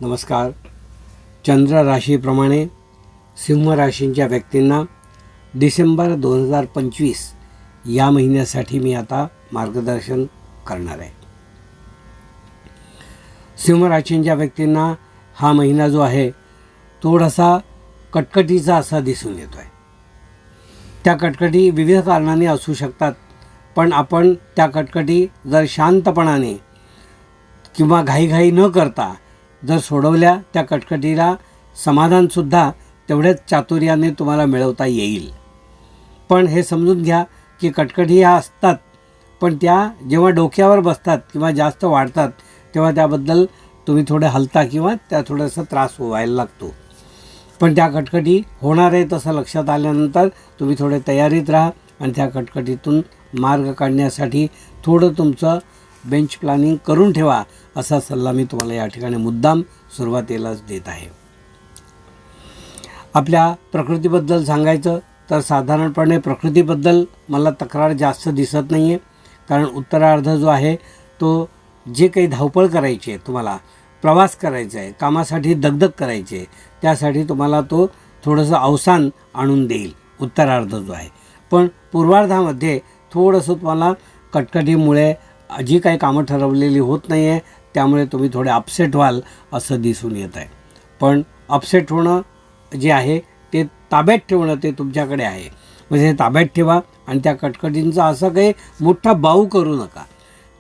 नमस्कार. चंद्र राशीप्रमाणे सिंह राशींच्या व्यक्तींना डिसेंबर 2025 या महिन्यासाठी मी आता मार्गदर्शन करणार आहे. सिंह राशींच्या व्यक्तींना हा महिना जो आहे थोडासा कटकटीचा असा दिसून येतो आहे. त्या कटकटी विविध कारणांनी असू शकतात, पण आपण त्या कटकटी जर शांतपणाने किंवा घाईघाई न करता जर सोडवल्या, त्या कटकटीला समाधानसुद्धा तेवढ्याच चातुर्याने तुम्हाला मिळवता येईल. पण हे समजून घ्या की कटकटी ह्या असतात, पण त्या जेव्हा डोक्यावर बसतात किंवा जास्त वाढतात तेव्हा त्याबद्दल तुम्ही थोडे हलता किंवा त्या थोडासा त्रास व्हायला लागतो. पण त्या कटकटी होणार आहे तसं लक्षात आल्यानंतर तुम्ही थोडे तयारीत राहा आणि त्या कटकटीतून मार्ग काढण्यासाठी थोडं तुमचं बेंच प्लॅनिंग करून ठेवा, असा सल्ला मी तुम्हाला या ठिकाणी मुद्दाम सुरुवातीलाच देत आहे. आपल्या प्रकृतीबद्दल सांगायचं तर साधारणपणे प्रकृतीबद्दल मला तक्रार जास्त दिसत नाही आहे. कारण उत्तरार्ध जो आहे तो जे काही धावपळ करायची आहे, तुम्हाला प्रवास करायचा आहे, कामासाठी दगदग करायची आहे, त्यासाठी तुम्हाला तो थोडंसं अवसान आणून देईल उत्तरार्ध जो आहे. पण पूर्वार्धामध्ये थोडंसं तुम्हाला कटकटीमुळे जी काही कामं ठरवलेली होत नाही आहे, त्यामुळे तुम्ही थोडे अपसेट व्हाल असं दिसून येत आहे. पण अपसेट होणं जे आहे ते ताब्यात ठेवणं ते तुमच्याकडे आहे. म्हणजे हे ताब्यात ठेवा आणि त्या कटकटींचा असं काही मोठा बाऊ करू नका.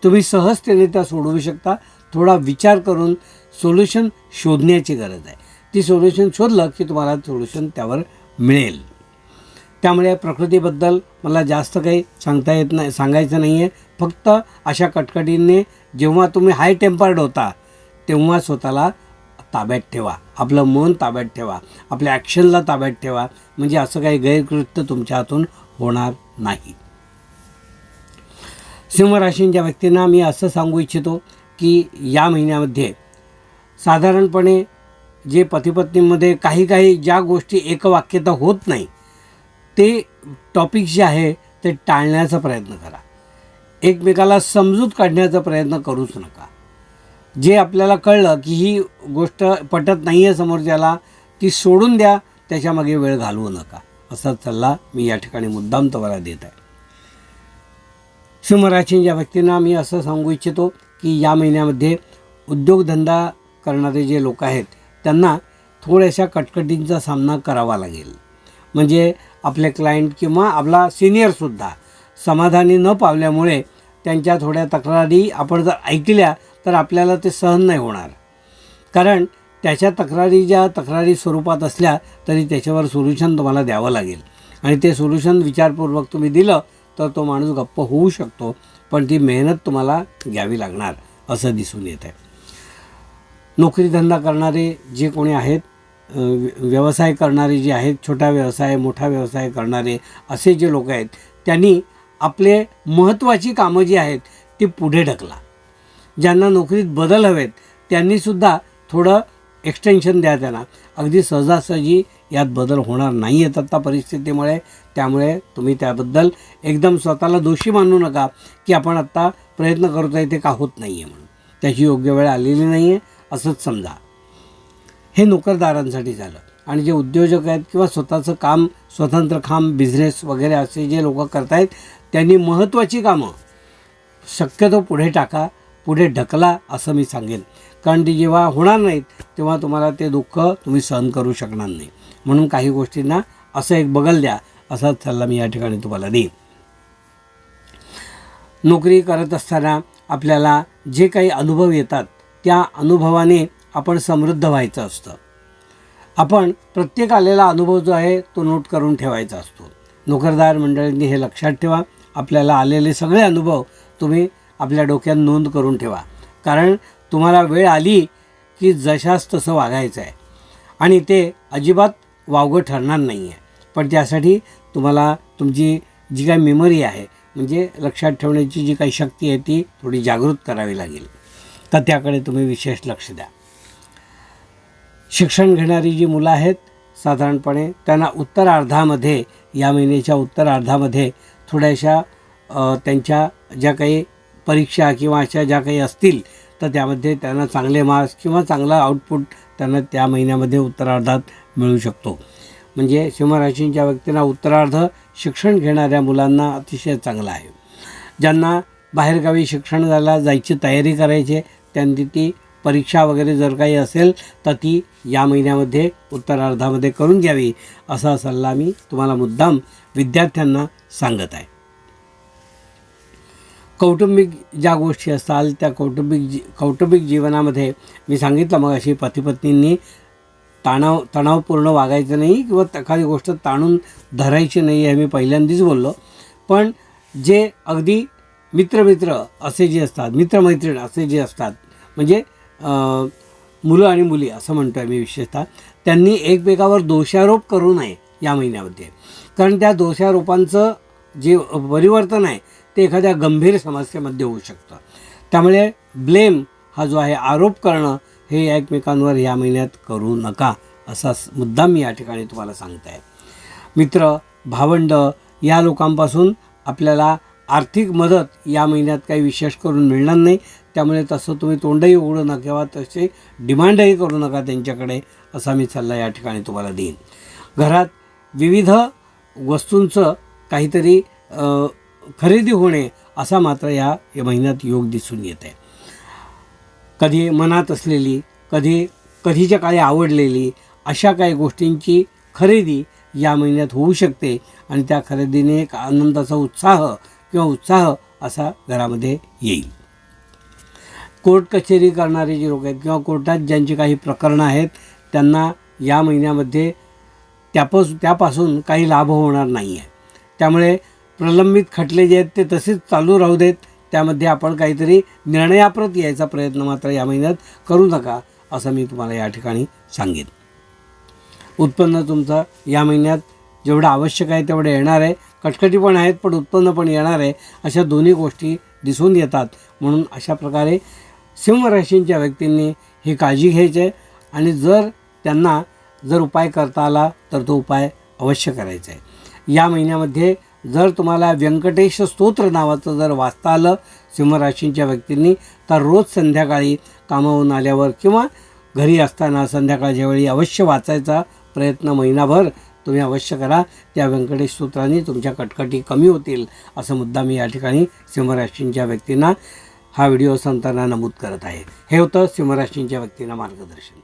तुम्ही सहजतेने त्या सोडवू शकता. थोडा विचार करून सोल्युशन शोधण्याची गरज आहे. ती सोल्युशन शोधलं की तुम्हाला सोल्युशन त्यावर मिळेल. त्यामुळे प्रकृतीबद्दल मला जास्त काही सांगायचं नाही आहे. फक्त अशा कटकटींनी जेव्हा तुम्ही हाय टेम्पर्ड होता तेव्हा स्वतःला ताब्यात ठेवा, आपलं मन ताब्यात ठेवा, आपल्या ॲक्शनला ताब्यात ठेवा. म्हणजे असं काही गैरकृत्य तुमच्या हातून होणार नाही. सिंह राशींच्या व्यक्तींना मी असं सांगू इच्छितो की या महिन्यामध्ये साधारणपणे जे पतीपत्नीमध्ये काही ज्या गोष्टी एकवाक्यता होत नाही ते टॉपिक्स जे आहे ते टाळण्याचा प्रयत्न करा. एकमेकाला समजूत काढण्याचा प्रयत्न करूच नका. जे आपल्याला कळलं की ही गोष्ट पटत नाही आहे समोरच्याला, ती सोडून द्या, त्याच्यामागे वेळ घालवू नका, असा सल्ला मी या ठिकाणी मुद्दाम तुम्हाला देत आहे. सिंह राशीच्या व्यक्तींना मी असं सांगू इच्छितो की या महिन्यामध्ये उद्योगधंदा करणारे जे लोक आहेत त्यांना थोड्याशा कटकटींचा सामना करावा लागेल. म्हणजे आपले क्लायंट किंवा आपला सिनियरसुद्धा समाधानी न पावल्यामुळे त्यांच्या थोड्या तक्रारी आपण जर ऐकल्या तर आपल्याला ते सहन नाही होणार. कारण त्याच्या तक्रारी स्वरूपात असल्या तरी त्याच्यावर सोल्युशन तुम्हाला द्यावं लागेल आणि ते सोल्युशन विचारपूर्वक तुम्ही दिलं तर तो माणूस गप्प होऊ शकतो. पण ती मेहनत तुम्हाला घ्यावी लागणार असं दिसून येत आहे. नोकरीधंदा करणारे जे कोणी आहेत, व्यवसाय करणारे जे आहेत, छोटा व्यवसाय मोठा व्यवसाय करणारे असे जे लोक आहेत त्यांनी आपले महत्त्वाची कामं जी आहेत ती पुढे ढकला. ज्यांना नोकरीत बदल हवेत त्यांनीसुद्धा थोडं एक्सटेन्शन द्या त्यांना. अगदी सहजासहजी यात बदल होणार नाही आहेत आत्ता परिस्थितीमुळे. त्यामुळे तुम्ही त्याबद्दल एकदम स्वतःला दोषी मानू नका की आपण आत्ता प्रयत्न करतो आहे ते का होत नाही आहे म्हणून. त्याची योग्य वेळ आलेली नाही आहे असंच समजा. हे नोकरदारांसाठी झालं. आणि जे उद्योजक आहेत किंवा स्वतःचं काम स्वतंत्र काम बिझनेस वगैरे असे जे लोक करत आहेत त्यांनी महत्त्वाची कामं शक्यतो पुढे टाका, पुढे ढकला असं मी सांगेन. कारण ती जेव्हा होणार नाहीत तेव्हा तुम्हाला ते दुःख तुम्ही सहन करू शकणार नाही. म्हणून काही गोष्टींना असं एक बगल द्या, असाच सल्ला मी या ठिकाणी तुम्हाला देईन. नोकरी करत असताना आपल्याला जे काही अनुभव येतात त्या अनुभवाने आपण समृद्ध व्हायचं असतं. आपण प्रत्येक आलेला अनुभव जो आहे तो नोट करून ठेवायचा असतो. नोकरदार मंडळींनी हे लक्षात ठेवा. आपल्याला आलेले सगळे अनुभव तुम्ही आपल्या डोक्यात नोंद करून ठेवा. कारण तुम्हाला वेळ आली की जशास तसं वागायचं आहे आणि ते अजिबात वावगं ठरणार नाही आहे. पण त्यासाठी तुम्हाला तुमची जी काही मेमरी आहे म्हणजे लक्षात ठेवण्याची जी काही शक्ती आहे ती थोडी जागृत करावी लागेल. तर त्याकडे तुम्ही विशेष लक्ष द्या. शिक्षण घेणारी जी मुलं आहेत साधारणपणे त्यांना उत्तरार्धामध्ये या महिन्याच्या उत्तरार्धामध्ये थोड्याशा त्यांच्या ज्या काही परीक्षा किंवा अशा ज्या काही असतील तर त्यामध्ये त्यांना चांगले मार्क्स किंवा चांगला आउटपुट त्यांना त्या महिन्यामध्ये उत्तरार्धात मिळू शकतो. म्हणजे सिंहराशींच्या व्यक्तींना उत्तरार्ध शिक्षण घेणाऱ्या मुलांना अतिशय चांगलं आहे. ज्यांना बाहेरगावी शिक्षणाला जायची तयारी करायची त्यांनी ती परीक्षा वगैरे जर काही असेल तर ती या महिन्यामध्ये उत्तरार्धामध्ये करून घ्यावी असा सल्ला मी तुम्हाला मुद्दाम विद्यार्थ्यांना सांगत आहे. कौटुंबिक ज्या गोष्टी असतात त्या कौटुंबिक जीवनामध्ये मी सांगितलं मग अशी पतीपत्नींनी तणावपूर्ण वागायचं नाही किंवा एखादी गोष्ट ताणून धरायची नाही हे मी पहिल्यांदाच बोललो. पण जे अगदी मित्र असे जे असतात, मित्रमैत्रीण असे जे असतात, म्हणजे मुलं आणि मुली असं म्हणतो आहे मी विशेषतः, त्यांनी एकमेकावर दोषारोप करू नये या महिन्यामध्ये. कारण त्या दोषारोपांचं जे परिवर्तन आहे ते एखाद्या गंभीर समस्येमध्ये होऊ शकतं. त्यामुळे ब्लेम हा जो आहे, आरोप करणं, हे एकमेकांवर या महिन्यात करू नका असा मुद्दा मी या ठिकाणी तुम्हाला सांगत आहे. मित्र, भावंड या लोकांपासून आपल्याला आर्थिक मदत या महिन्यात काही विशेष करून मिळणार नाही. त्यामुळे तसं तुम्ही तोंडही उघडू नका किंवा तसे डिमांडही करू नका त्यांच्याकडे असा मी सल्ला या ठिकाणी तुम्हाला देईन. घरात विविध वस्तूंचं काहीतरी खरेदी होणे असा मात्र या महिन्यात योग दिसून येत आहे. कधी मनात असलेली, कधीच्या काळी आवडलेली अशा काही गोष्टींची खरेदी या महिन्यात होऊ शकते आणि त्या खरेदीने एक आनंदाचा उत्साह असा घरामध्ये येईल. कोर्ट कचेरी करणारे जे लोक आहेत किंवा कोर्टात ज्यांची काही प्रकरणं आहेत त्यांना या महिन्यामध्ये त्यापासून काही लाभ होणार नाही आहे. त्यामुळे प्रलंबित खटले जे आहेत ते तसेच चालू राहू देत. त्यामध्ये आपण काहीतरी निर्णयाप्रत यायचा प्रयत्न मात्र या महिन्यात करू नका असं मी तुम्हाला या ठिकाणी सांगेन. उत्पन्न तुमचं या महिन्यात जेवढं आवश्यक आहे तेवढं येणार आहे. कटकटी पण आहेत पण उत्पन्न पण येणार आहे. अशा दोन्ही गोष्टी दिसून येतात. म्हणून अशा प्रकारे सिंहराशींच्या व्यक्तींनी ही काळजी घ्यायची आहे आणि त्यांना जर उपाय करता आला तर तो उपाय अवश्य करायचा आहे. या महिन्यामध्ये जर तुम्हाला व्यंकटेश स्तोत्र नावाचं जर वाचता आलं सिंहराशींच्या व्यक्तींनी तर रोज संध्याकाळी कामावरून आल्यावर किंवा घरी असताना संध्याकाळच्या वेळी अवश्य वाचायचा प्रयत्न महिनाभर तुम्ही अवश्य करा. त्या व्यंकटेश स्तोत्राने तुमच्या कटकटी कमी होतील असं मुद्दा मी या ठिकाणी सिंहराशींच्या व्यक्तींना हा व्हिडिओ सांगताना नमूद करत आहे. हे होतं सिंहराशींच्या व्यक्तींना मार्गदर्शन.